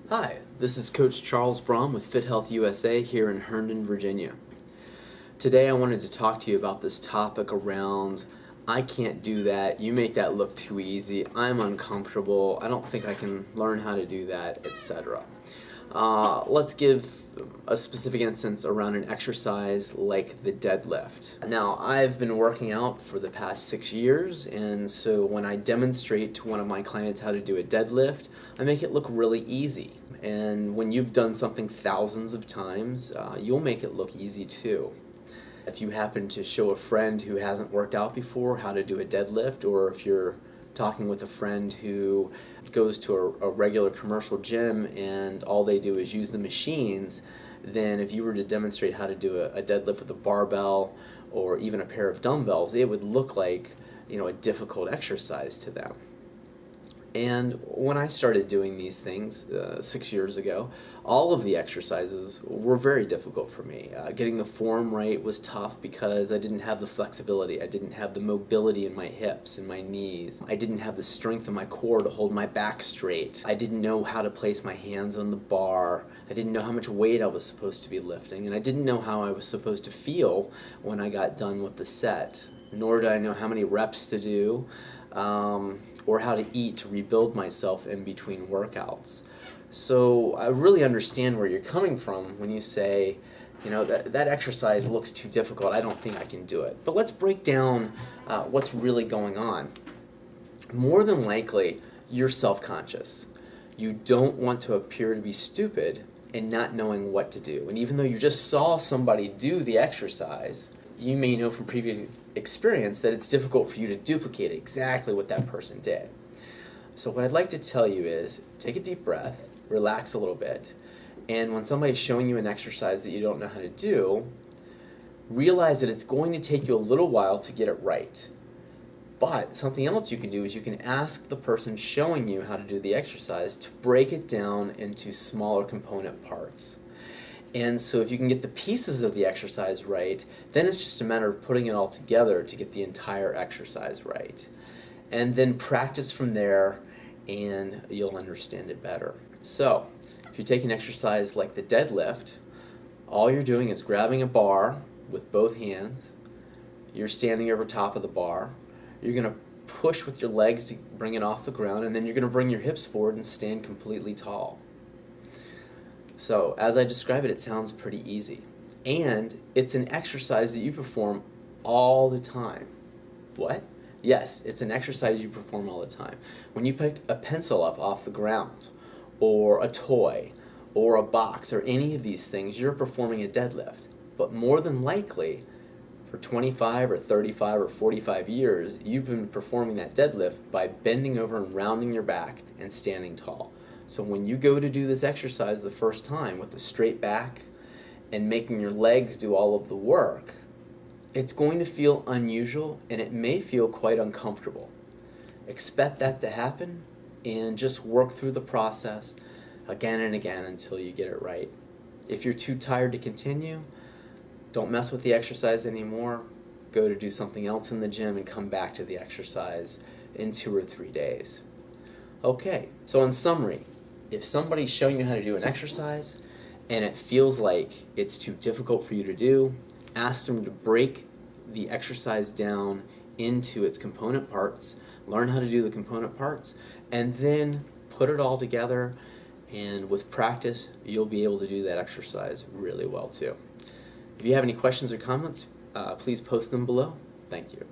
Hi, this is Coach Charles Brom with Fit Health USA here in Herndon, Virginia. Today I wanted to talk to you about this topic around I can't do that, you make that look too easy, I'm uncomfortable, I don't think I can learn how to do that, etc. Let's give a specific instance around an exercise like the deadlift. Now, I've been working out for the past 6 years, and so when I demonstrate to one of my clients how to do a deadlift, I make it look really easy. And when you've done something thousands of times, you'll make it look easy too. If you happen to show a friend who hasn't worked out before how to do a deadlift, or if you're talking with a friend who goes to a regular commercial gym and all they do is use the machines, then if you were to demonstrate how to do a deadlift with a barbell or even a pair of dumbbells, it would look like, a difficult exercise to them. And when I started doing these things 6 years ago, all of the exercises were very difficult for me. Getting the form right was tough because I didn't have the flexibility. I didn't have the mobility in my hips and my knees. I didn't have the strength in my core to hold my back straight. I didn't know how to place my hands on the bar. I didn't know how much weight I was supposed to be lifting. And I didn't know how I was supposed to feel when I got done with the set. Nor did I know how many reps to do. Or how to eat to rebuild myself in between workouts. So I really understand where you're coming from when you say, that exercise looks too difficult, I don't think I can do it. But let's break down what's really going on. More than likely, you're self-conscious. You don't want to appear to be stupid and not knowing what to do. And even though you just saw somebody do the exercise, you may know from previous experience that it's difficult for you to duplicate exactly what that person did. So what I'd like to tell you is take a deep breath, relax a little bit, and when somebody's showing you an exercise that you don't know how to do, realize that it's going to take you a little while to get it right. But something else you can do is you can ask the person showing you how to do the exercise to break it down into smaller component parts. And so if you can get the pieces of the exercise right, then it's just a matter of putting it all together to get the entire exercise right. And then practice from there and you'll understand it better. So if you take an exercise like the deadlift, all you're doing is grabbing a bar with both hands, you're standing over top of the bar, you're going to push with your legs to bring it off the ground, and then you're going to bring your hips forward and stand completely tall. So, as I describe it, it sounds pretty easy. And it's an exercise that you perform all the time. What? Yes, it's an exercise you perform all the time. When you pick a pencil up off the ground, or a toy, or a box, or any of these things, you're performing a deadlift. But more than likely, for 25 or 35 or 45 years, you've been performing that deadlift by bending over and rounding your back and standing tall. So when you go to do this exercise the first time with the straight back and making your legs do all of the work, it's going to feel unusual and it may feel quite uncomfortable. Expect that to happen and just work through the process again and again until you get it right. If you're too tired to continue, don't mess with the exercise anymore. Go to do something else in the gym and come back to the exercise in 2 or 3 days. Okay, so in summary, if somebody's showing you how to do an exercise and it feels like it's too difficult for you to do, ask them to break the exercise down into its component parts, learn how to do the component parts, and then put it all together, and with practice, you'll be able to do that exercise really well too. If you have any questions or comments, please post them below. Thank you.